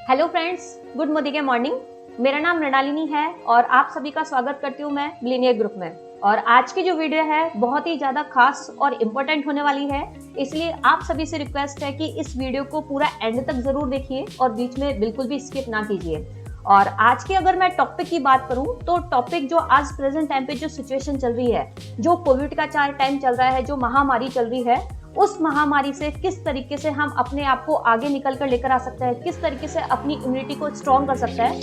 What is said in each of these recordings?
Hello friends, good morning. मेरा नाम मृणालिनी है और आप सभी का स्वागत करती हूँ मैं मिलेनियर ग्रुप में। और आज की जो वीडियो है बहुत ही ज़्यादा खास और इम्पोर्टेंट होने वाली है, इसलिए आप सभी से रिक्वेस्ट है कि इस वीडियो को पूरा एंड तक ज़रूर देखिए और बीच में बिल्कुल भी स्किप ना कीजिए। और आज की अगर मैं टॉपिक की बात करूं तो टॉपिक जो आज प्रेजेंट टाइम पे जो सिचुएशन चल रही है, जो कोविड का टाइम चल रहा है, जो महामारी चल रही है, उस महामारी से किस तरीके से हम अपने आप को आगे निकल कर लेकर आ सकते हैं, किस तरीके से अपनी इम्यूनिटी को स्ट्रॉन्ग कर सकते हैं।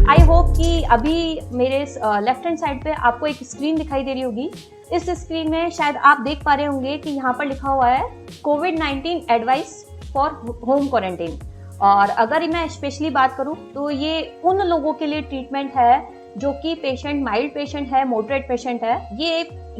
आई होप कि अभी मेरे लेफ्ट हैंड साइड पे आपको एक स्क्रीन दिखाई दे रही होगी। इस स्क्रीन में शायद आप देख पा रहे होंगे कि यहाँ पर लिखा हुआ है कोविड-19 एडवाइस फॉर होम क्वारंटाइन। और अगर मैं स्पेशली बात करूँ तो ये उन लोगों के लिए ट्रीटमेंट है जो कि पेशेंट माइल्ड पेशेंट है, मॉडरेट पेशेंट है।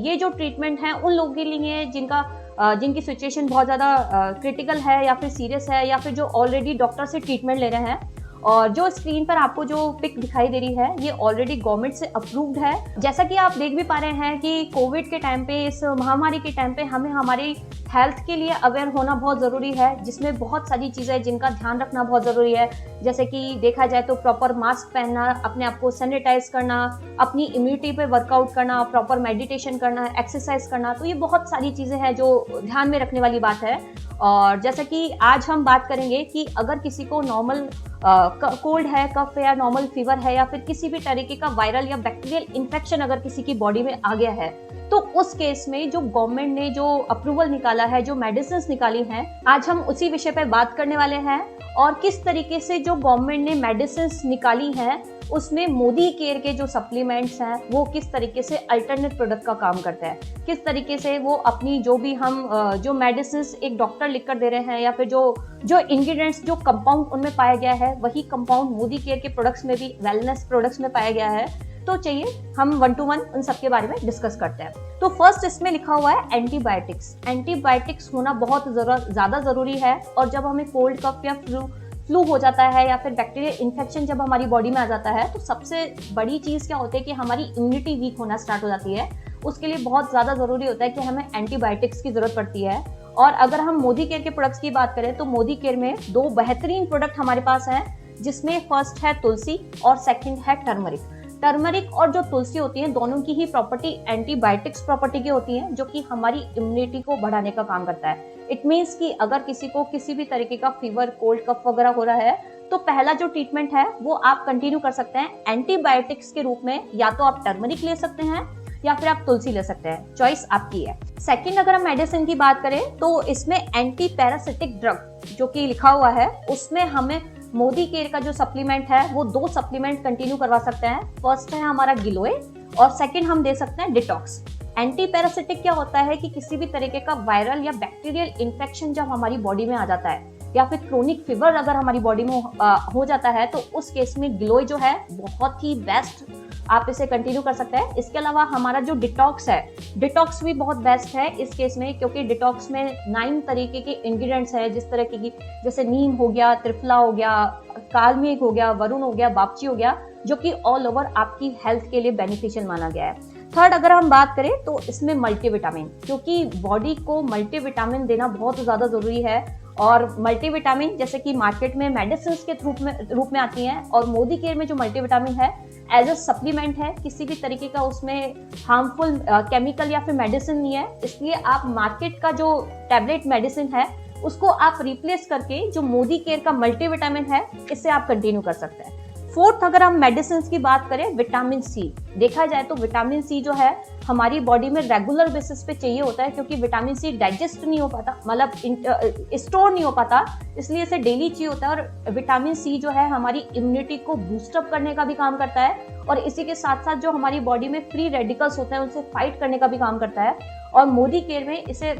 ये जो ट्रीटमेंट है उन लोगों के लिए जिनकी सिचुएशन बहुत ज़्यादा क्रिटिकल है या फिर सीरियस है, या फिर जो ऑलरेडी डॉक्टर से ट्रीटमेंट ले रहे हैं। और जो स्क्रीन पर आपको जो पिक दिखाई दे रही है ये ऑलरेडी गवर्नमेंट से अप्रूव्ड है। जैसा कि आप देख भी पा रहे हैं कि कोविड के टाइम पे, इस महामारी के टाइम पे हमें हमारी हेल्थ के लिए अवेयर होना बहुत ज़रूरी है, जिसमें बहुत सारी चीज़ें जिनका ध्यान रखना बहुत ज़रूरी है। जैसे कि देखा जाए तो प्रॉपर मास्क पहनना, अपने आप को सैनिटाइज करना, अपनी इम्यूनिटी पे वर्कआउट करना, प्रॉपर मेडिटेशन करना, एक्सरसाइज करना। तो ये बहुत सारी चीज़ें हैं जो ध्यान में रखने वाली बात है। और जैसा कि आज हम बात करेंगे कि अगर किसी को नॉर्मल कोल्ड है, कफ है या नॉर्मल फीवर है, या फिर किसी भी तरीके का वायरल या बैक्टीरियल इन्फेक्शन अगर किसी की बॉडी में आ गया है, तो उस केस में जो गवर्नमेंट ने जो अप्रूवल निकाला है, जो मेडिसिन निकाली हैं, आज हम उसी विषय पर बात करने वाले हैं। और किस तरीके से जो गवर्नमेंट ने मेडिसिन निकाली हैं उसमें मोदी केयर के जो सप्लीमेंट्स हैं वो किस तरीके से अल्टरनेट प्रोडक्ट का काम करते हैं, किस तरीके से वो अपनी जो भी हम जो मेडिसिन एक डॉक्टर लिख कर दे रहे हैं, या फिर जो इंग्रेडिएंट्स, जो कंपाउंड उनमें पाया गया है, वही कंपाउंड मोदी केयर के प्रोडक्ट्स में भी, वेलनेस प्रोडक्ट्स में पाया गया है। तो चाहिए हम 1 to 1 उन सब के बारे में डिस्कस करते हैं। तो फर्स्ट इसमें लिखा हुआ है एंटीबायोटिक्स। एंटीबायोटिक्स होना बहुत ज़्यादा ज़रूरी है। और जब हमें कोल्ड, कफ या फ्लू हो जाता है, या फिर बैक्टीरियल इन्फेक्शन जब हमारी बॉडी में आ जाता है, तो सबसे बड़ी चीज़ क्या होती है कि हमारी इम्यूनिटी वीक होना स्टार्ट हो जाती है। उसके लिए बहुत ज़्यादा ज़रूरी होता है कि हमें एंटीबायोटिक्स की ज़रूरत पड़ती है। और अगर हम मोदी केयर के प्रोडक्ट्स की बात करें तो मोदी केयर में 2 बेहतरीन प्रोडक्ट हमारे पास हैं, जिसमें फर्स्ट है तुलसी और सेकंड है टर्मरिक। टर्मरिक और जो तुलसी होती है, दोनों की ही प्रॉपर्टी एंटीबायोटिक्स प्रॉपर्टी की होती है, जो कि हमारी इम्यूनिटी को बढ़ाने का काम करता है। इट मीन्स कि अगर किसी को किसी भी तरीके का फीवर, कोल्ड, कफ वगैरह हो रहा है, तो पहला जो ट्रीटमेंट है वो आप कंटिन्यू कर सकते हैं एंटीबायोटिक्स के रूप में। या तो आप टर्मरिक ले सकते हैं या फिर आप तुलसी ले सकते हैं, चॉइस आपकी है। सेकंड, अगर हम मेडिसिन की बात करें तो इसमें एंटी पैरासिटिक ड्रग जो कि लिखा हुआ है, उसमें हमें मोदी केयर का जो सप्लीमेंट है वो 2 सप्लीमेंट कंटिन्यू करवा सकते हैं। फर्स्ट है हमारा गिलोय और सेकंड हम दे सकते हैं डिटॉक्स। एंटी पैरासिटिक क्या होता है कि किसी भी तरीके का वायरल या बैक्टीरियल इन्फेक्शन जब हमारी बॉडी में आ जाता है, या फिर क्रोनिक फीवर अगर हमारी बॉडी में हो जाता है, तो उस केस में गिलोय जो है बहुत ही बेस्ट, आप इसे कंटिन्यू कर सकते हैं। इसके अलावा हमारा जो डिटॉक्स है, डिटॉक्स भी बहुत बेस्ट है इस केस में, क्योंकि डिटॉक्स में 9 तरीके के इंग्रेडिएंट्स है, जिस तरह की जैसे नीम हो गया, त्रिफला हो गया, कालमेघ हो गया, वरुण हो गया, बापची हो गया, जो कि ऑल ओवर आपकी हेल्थ के लिए बेनिफिशियल माना गया है। थर्ड, अगर हम बात करें तो इसमें मल्टीविटामिन, क्योंकि बॉडी को मल्टीविटामिन देना बहुत ज़्यादा ज़रूरी है। और मल्टीविटामिन जैसे कि मार्केट में मेडिसिन के रूप में आती हैं, और मोदी केयर में जो मल्टीविटामिन है एज अ सप्लीमेंट है, किसी भी तरीके का उसमें हार्मफुल केमिकल या फिर मेडिसिन नहीं है। इसलिए आप मार्केट का जो टैबलेट मेडिसिन है उसको आप रिप्लेस करके जो मोदी केयर का मल्टीविटामिन है, इससे आप कंटिन्यू कर सकते हैं। फोर्थ, अगर हम मेडिसिन की बात करें, विटामिन सी। देखा जाए तो विटामिन सी जो है हमारी बॉडी में रेगुलर बेसिस पे चाहिए होता है, क्योंकि विटामिन सी डाइजेस्ट नहीं हो पाता, मतलब स्टोर नहीं हो पाता, इसलिए इसे डेली चाहिए होता है। और विटामिन सी जो है हमारी इम्यूनिटी को बूस्टअप करने का भी काम करता है, और इसी के साथ साथ जो हमारी बॉडी में फ्री रेडिकल्स होते हैं उनसे फाइट करने का भी काम करता है। और मोदी केयर में इसे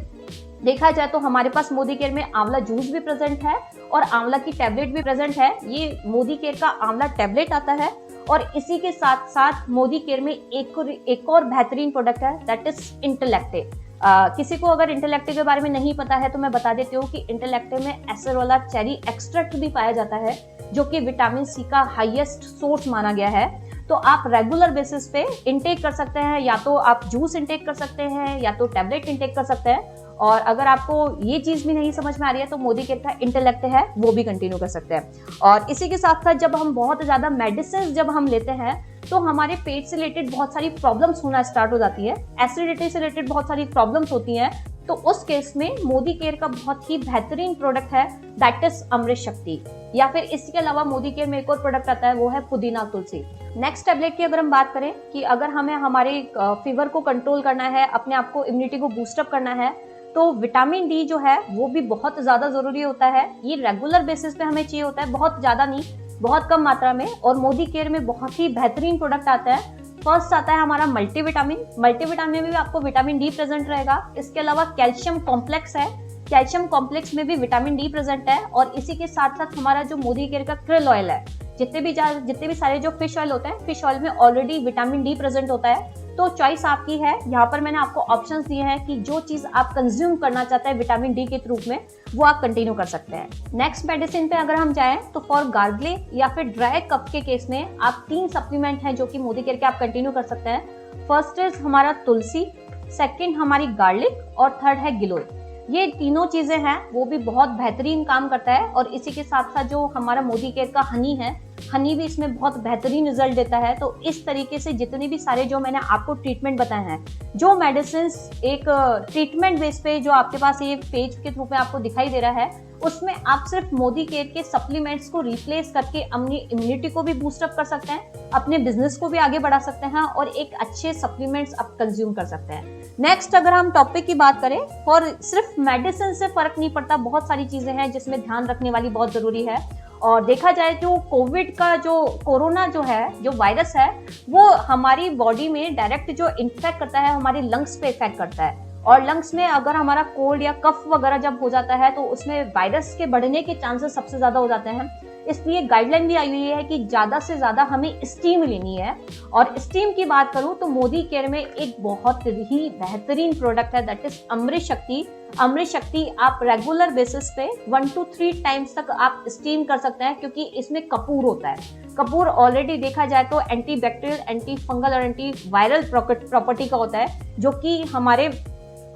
देखा जाए तो हमारे पास मोदी केयर में आंवला जूस भी प्रेजेंट है और आंवला की टैबलेट भी प्रेजेंट है। ये मोदी केयर का आंवला टैबलेट आता है। और इसी के साथ साथ मोदी केयर में एक और बेहतरीन प्रोडक्ट है, दैट इज इंटेलेक्टे। किसी को अगर इंटेलेक्टे के बारे में नहीं पता है तो मैं बता देती हूँ कि इंटेलेक्टे में एसेरोला चेरी एक्सट्रैक्ट भी पाया जाता है, जो कि विटामिन सी का हाईएस्ट सोर्स माना गया है। तो आप रेगुलर बेसिस पे इंटेक कर सकते हैं, या तो आप जूस इंटेक कर सकते हैं या तो टैबलेट इंटेक कर सकते हैं। और अगर आपको ये चीज भी नहीं समझ में आ रही है तो मोदी केयर का इंटेलेक्ट है वो भी कंटिन्यू कर सकते हैं। और इसी के साथ साथ जब हम बहुत ज्यादा मेडिसिन जब हम लेते हैं तो हमारे पेट से रिलेटेड बहुत सारी प्रॉब्लम्स होना स्टार्ट हो जाती है, एसिडिटी से रिलेटेड बहुत सारी प्रॉब्लम्स होती हैं, तो उस केस में मोदी केयर का बहुत ही बेहतरीन प्रोडक्ट है दैट इज अमृत शक्ति। या फिर इसके अलावा मोदी केयर में एक और प्रोडक्ट आता है वो है पुदीना तुलसी। नेक्स्ट टैबलेट की अगर हम बात करें कि अगर हमें हमारे फीवर को कंट्रोल करना है, अपने आप को इम्यूनिटी को बूस्टअप करना है, तो विटामिन डी जो है वो भी बहुत ज्यादा जरूरी होता है। ये रेगुलर बेसिस पे हमें चाहिए होता है, बहुत ज्यादा नहीं, बहुत कम मात्रा में। और मोदी केयर में बहुत ही बेहतरीन प्रोडक्ट आता है। फर्स्ट आता है हमारा मल्टीविटामिन। मल्टीविटामिन में भी आपको विटामिन डी प्रेजेंट रहेगा। इसके अलावा कैल्शियम कॉम्प्लेक्स है, कैल्शियम कॉम्प्लेक्स में भी विटामिन डी प्रेजेंट है। और इसी के साथ साथ हमारा जो मोदी केयर का krill ऑयल है, जितने भी सारे जो फिश ऑयल होते हैं, फिश ऑयल में ऑलरेडी विटामिन डी प्रेजेंट होता है। तो चॉइस आपकी है। यहाँ पर मैंने आपको ऑप्शंस दिए हैं कि जो चीज आप कंज्यूम करना चाहते हैं विटामिन डी के थ्रू में वो आप कंटिन्यू कर सकते हैं। नेक्स्ट मेडिसिन पे अगर हम जाएं तो फॉर गार्गले या फिर ड्राई कफ के केस में आप 3 सप्लीमेंट हैं जो कि मोदी केयर के आप कंटिन्यू कर सकते हैं। फर्स्ट इज हमारा तुलसी, सेकंड हमारी गार्लिक और थर्ड है गिलोय। ये तीनों चीजें हैं वो भी बहुत बेहतरीन काम करता है। और इसी के साथ साथ जो हमारा मोदी केयर का हनी है, हनी भी इसमें बहुत बेहतरीन रिजल्ट देता है। तो इस तरीके से जितने भी सारे जो मैंने आपको ट्रीटमेंट बताए हैं, जो मेडिसिन एक ट्रीटमेंट बेस पे जो आपके पास ये पेज के थ्रू पे आपको दिखाई दे रहा है, उसमें आप सिर्फ मोदी केयर के सप्लीमेंट्स को रिप्लेस करके अपनी इम्यूनिटी को भी बूस्टअप कर सकते हैं, अपने बिजनेस को भी आगे बढ़ा सकते हैं और एक अच्छे सप्लीमेंट्स आप कंज्यूम कर सकते हैं। नेक्स्ट अगर हम टॉपिक की बात करें, और सिर्फ मेडिसिन से फर्क नहीं पड़ता, बहुत सारी चीजें हैं जिसमें ध्यान रखने वाली बहुत जरूरी है। और देखा जाए तो कोविड का जो कोरोना जो है, जो वायरस है, वो हमारी बॉडी में डायरेक्ट जो इन्फेक्ट करता है हमारे लंग्स पे इफेक्ट करता है। और लंग्स में अगर हमारा कोल्ड या कफ वगैरह जब हो जाता है तो उसमें वायरस के बढ़ने के चांसेस सबसे ज्यादा हो जाते हैं। इसलिए गाइडलाइन भी आई हुई है कि ज्यादा से ज्यादा हमें स्टीम लेनी है। और स्टीम की बात करूं तो मोदी केयर में एक बहुत ही बेहतरीन प्रोडक्ट है दैट इज अमृत शक्ति। अमृत शक्ति आप रेगुलर बेसिस पे 1 to 3 टाइम्स तक आप स्टीम कर सकते हैं, क्योंकि इसमें कपूर होता है। कपूर ऑलरेडी देखा जाए तो एंटी बैक्टीरियल, एंटी फंगल और एंटी वायरल प्रॉपर्टी का होता है, जो कि हमारे,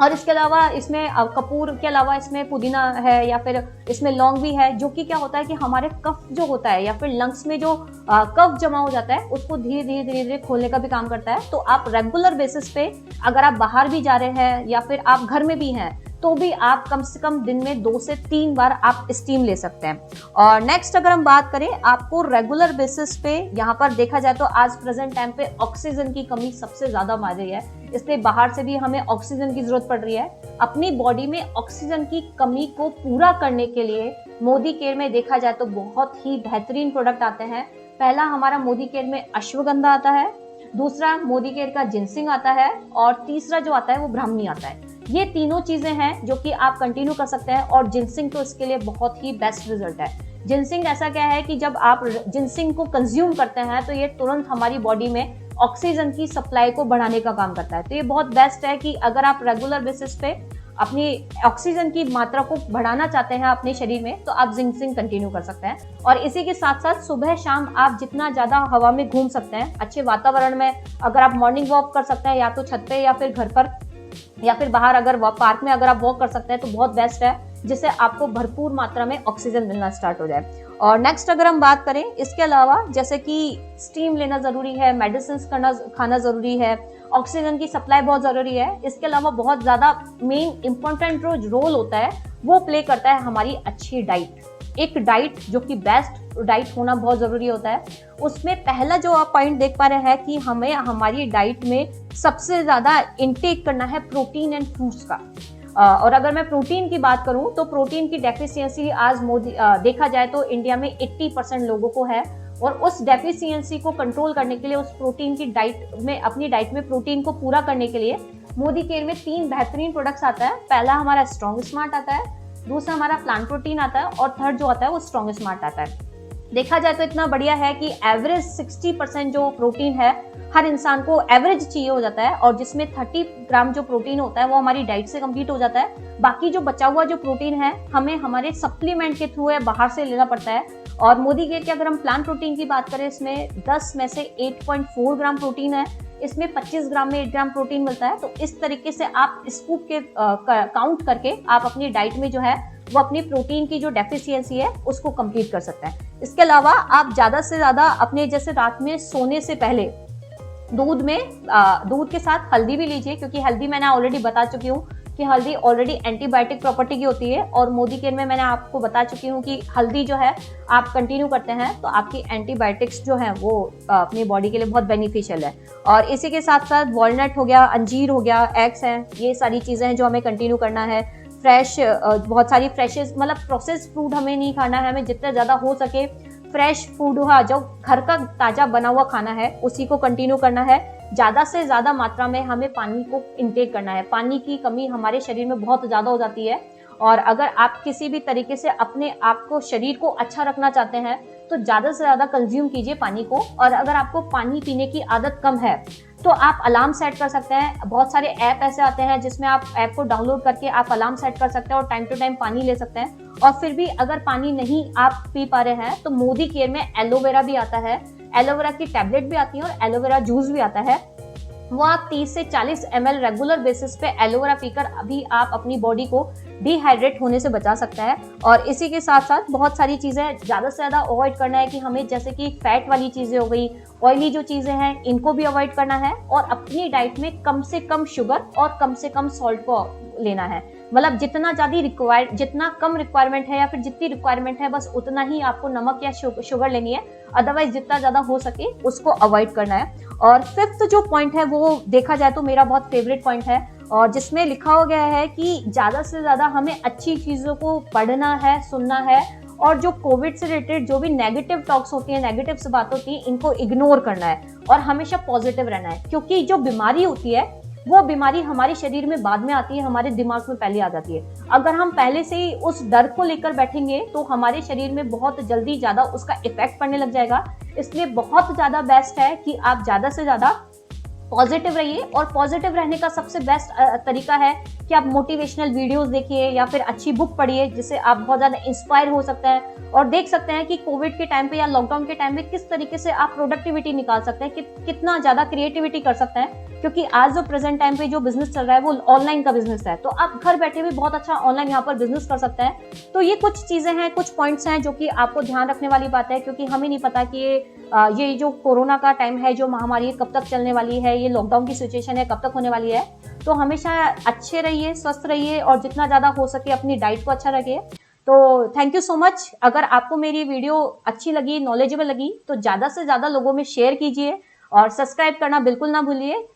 और इसके अलावा इसमें कपूर के अलावा इसमें पुदीना है या फिर इसमें लौंग भी है, जो कि क्या होता है कि हमारे कफ जो होता है या फिर लंग्स में जो कफ जमा हो जाता है उसको धीरे धीरे खोलने का भी काम करता है। तो आप रेगुलर बेसिस पे अगर आप बाहर भी जा रहे हैं या फिर आप घर में भी हैं तो भी आप कम से कम दिन में 2 से 3 बार आप स्टीम ले सकते हैं। और नेक्स्ट अगर हम बात करें, आपको रेगुलर बेसिस पे यहाँ पर देखा जाए तो आज प्रेजेंट टाइम पे ऑक्सीजन की कमी सबसे ज्यादा मार रही है, इसलिए बाहर से भी हमें ऑक्सीजन की जरूरत पड़ रही है। अपनी बॉडी में ऑक्सीजन की कमी को पूरा करने के लिए मोदी केयर में देखा जाए तो बहुत ही बेहतरीन प्रोडक्ट आते हैं। पहला हमारा मोदी केयर में अश्वगंधा आता है, दूसरा मोदी केयर का जिनसिंग आता है, और तीसरा जो आता है वो ब्राह्मी आता है। ये तीनों चीजें हैं जो कि आप कंटिन्यू कर सकते हैं। और जिनसिंग तो इसके लिए बहुत ही बेस्ट रिजल्ट है। जिनसिंग ऐसा क्या है कि जब आप जिनसिंग को कंज्यूम करते हैं तो ये तुरंत हमारी बॉडी में ऑक्सीजन की सप्लाई को बढ़ाने का काम करता है। तो ये बहुत बेस्ट है कि अगर आप रेगुलर बेसिस पे अपनी ऑक्सीजन की मात्रा को बढ़ाना चाहते हैं अपने शरीर में, तो आप जिनसिंग कंटिन्यू कर सकते हैं। और इसी के साथ साथ सुबह शाम आप जितना ज्यादा हवा में घूम सकते हैं, अच्छे वातावरण में, अगर आप मॉर्निंग वॉक कर सकते हैं या तो छत पे या फिर घर पर या फिर बाहर अगर पार्क में अगर आप वॉक कर सकते हैं तो बहुत बेस्ट है, जिससे आपको भरपूर मात्रा में ऑक्सीजन मिलना स्टार्ट हो जाए। और नेक्स्ट अगर हम बात करें, इसके अलावा जैसे कि स्टीम लेना जरूरी है, मेडिसिन खाना जरूरी है, ऑक्सीजन की सप्लाई बहुत जरूरी है। इसके अलावा बहुत ज्यादा मेन इंपॉर्टेंट जो रोल होता है वो प्ले करता है हमारी अच्छी डाइट। एक डाइट जो कि बेस्ट डाइट होना बहुत जरूरी होता है। उसमें पहला जो आप पॉइंट देख पा रहे हैं कि हमें हमारी डाइट में सबसे ज्यादा इनटेक करना है प्रोटीन एंड फ्रूट्स का। और अगर मैं प्रोटीन की बात करूं तो प्रोटीन की डेफिशिएंसी आज देखा जाए तो इंडिया में 80% लोगों को है। और उस डेफिशिएंसी को कंट्रोल करने के लिए, उस प्रोटीन की डाइट में, अपनी डाइट में प्रोटीन को पूरा करने के लिए मोदी केयर में 3 बेहतरीन प्रोडक्ट्स आता है। पहला हमारा स्ट्रॉन्ग स्मार्ट आता है, दूसरा हमारा प्लांट प्रोटीन आता है, और थर्ड जो आता है वो स्ट्रॉन्ग स्मार्ट आता है। देखा जाए तो इतना बढ़िया है कि एवरेज 60% जो प्रोटीन है हर इंसान को एवरेज चाहिए हो जाता है, और जिसमें 30 ग्राम जो प्रोटीन होता है वो हमारी डाइट से कंप्लीट हो जाता है। बाकी जो बचा हुआ जो प्रोटीन है हमें हमारे सप्लीमेंट के थ्रू बाहर से लेना पड़ता है। और मोदी केयर की अगर हम प्लांट प्रोटीन की बात करें, इसमें 10 में से 8.4 ग्राम प्रोटीन है। इसमें 25 ग्राम में 1 ग्राम प्रोटीन मिलता है। तो इस तरीके से आप स्कूप के काउंट करके आप अपनी डाइट में जो है वो अपनी प्रोटीन की जो डेफिशिएंसी है उसको कंप्लीट कर सकते हैं। इसके अलावा आप ज्यादा से ज्यादा अपने जैसे रात में सोने से पहले दूध के साथ हल्दी भी लीजिए, क्योंकि हल्दी मैंने ऑलरेडी बता चुकी हूँ कि हल्दी ऑलरेडी एंटीबायोटिक प्रॉपर्टी की होती है, और मोदी केयर में मैंने आपको बता चुकी हूँ कि हल्दी जो है आप कंटिन्यू करते हैं तो आपकी एंटीबायोटिक्स जो है वो अपनी बॉडी के लिए बहुत बेनिफिशियल है। और इसी के साथ साथ वॉलनट हो गया, अंजीर हो गया, एग्स हैं, ये सारी चीज़ें हैं जो हमें कंटिन्यू करना है। फ्रेश बहुत सारी फ्रेशेस, मतलब प्रोसेस फूड हमें नहीं खाना है, हमें जितना ज़्यादा हो सके फ्रेश फूड हुआ, जो घर का ताज़ा बना हुआ खाना है उसी को कंटिन्यू करना है। ज़्यादा से ज़्यादा मात्रा में हमें पानी को इंटेक करना है। पानी की कमी हमारे शरीर में बहुत ज़्यादा हो जाती है, और अगर आप किसी भी तरीके से अपने आप को, शरीर को अच्छा रखना चाहते हैं तो ज़्यादा से ज़्यादा कंज्यूम कीजिए पानी को। और अगर आपको पानी पीने की आदत कम है तो आप अलार्म सेट कर सकते हैं। बहुत सारे ऐप ऐसे आते हैं जिसमें आप ऐप को डाउनलोड करके आप अलार्म सेट कर सकते हैं और टाइम टू टाइम पानी ले सकते हैं। और फिर भी अगर पानी नहीं आप पी पा रहे हैं तो मोदी केयर में एलोवेरा भी आता है, एलोवेरा की टैबलेट भी आती है और एलोवेरा जूस भी आता है। वो आप 30 से 40 ml रेगुलर बेसिस पे एलोवेरा पीकर अभी आप अपनी बॉडी को डिहाइड्रेट होने से बचा सकता है। और इसी के साथ साथ बहुत सारी चीज़ें ज़्यादा से ज़्यादा अवॉइड करना है कि हमें, जैसे कि फैट वाली चीज़ें हो गई, ऑयली जो चीज़ें हैं इनको भी अवॉइड करना है, और अपनी डाइट में कम से कम शुगर और कम से कम सॉल्ट को लेना है। मतलब जितना कम रिक्वायरमेंट है या फिर जितनी रिक्वायरमेंट है बस उतना ही आपको नमक या शुगर लेनी है, अदरवाइज जितना ज़्यादा हो सके उसको अवॉइड करना है। और फिफ्थ जो पॉइंट है वो देखा जाए तो मेरा बहुत फेवरेट पॉइंट है, और जिसमें लिखा हो गया है कि ज़्यादा से ज़्यादा हमें अच्छी चीज़ों को पढ़ना है, सुनना है, और जो कोविड से रिलेटेड जो भी नेगेटिव टॉक्स होती है, नेगेटिव बात होती है, इनको इग्नोर करना है और हमेशा पॉजिटिव रहना है। क्योंकि जो बीमारी होती है वो बीमारी हमारे शरीर में बाद में आती है, हमारे दिमाग में पहले आ जाती है। अगर हम पहले से ही उस डर को लेकर बैठेंगे तो हमारे शरीर में बहुत जल्दी ज़्यादा उसका इफेक्ट पड़ने लग जाएगा। इसलिए बहुत ज़्यादा बेस्ट है कि आप ज़्यादा से ज़्यादा पॉजिटिव रहिए, और पॉजिटिव रहने का सबसे बेस्ट तरीका है कि आप मोटिवेशनल वीडियोस देखिए या फिर अच्छी बुक पढ़िए, जिससे आप बहुत ज़्यादा इंस्पायर हो सकते हैं और देख सकते हैं कि कोविड के टाइम पे या लॉकडाउन के टाइम में किस तरीके से आप प्रोडक्टिविटी निकाल सकते हैं, कितना ज़्यादा क्रिएटिविटी कर सकते हैं। क्योंकि आज जो प्रेजेंट टाइम पे जो बिजनेस चल रहा है वो ऑनलाइन का बिजनेस है, तो आप घर बैठे भी बहुत अच्छा ऑनलाइन यहाँ पर बिजनेस कर सकते हैं। तो ये कुछ चीज़ें हैं, कुछ पॉइंट्स हैं जो कि आपको ध्यान रखने वाली बात है, क्योंकि हमें नहीं पता कि ये जो कोरोना का टाइम है, जो महामारी कब तक चलने वाली है, ये लॉकडाउन की सिचुएशन है कब तक होने वाली है। तो हमेशा अच्छे रहिए, स्वस्थ रहिए, और जितना ज़्यादा हो सके अपनी डाइट को अच्छा रखिए। तो थैंक यू सो मच। अगर आपको मेरी वीडियो अच्छी लगी, नॉलेजेबल लगी, तो ज़्यादा से ज़्यादा लोगों में शेयर कीजिए और सब्सक्राइब करना बिल्कुल ना भूलिए।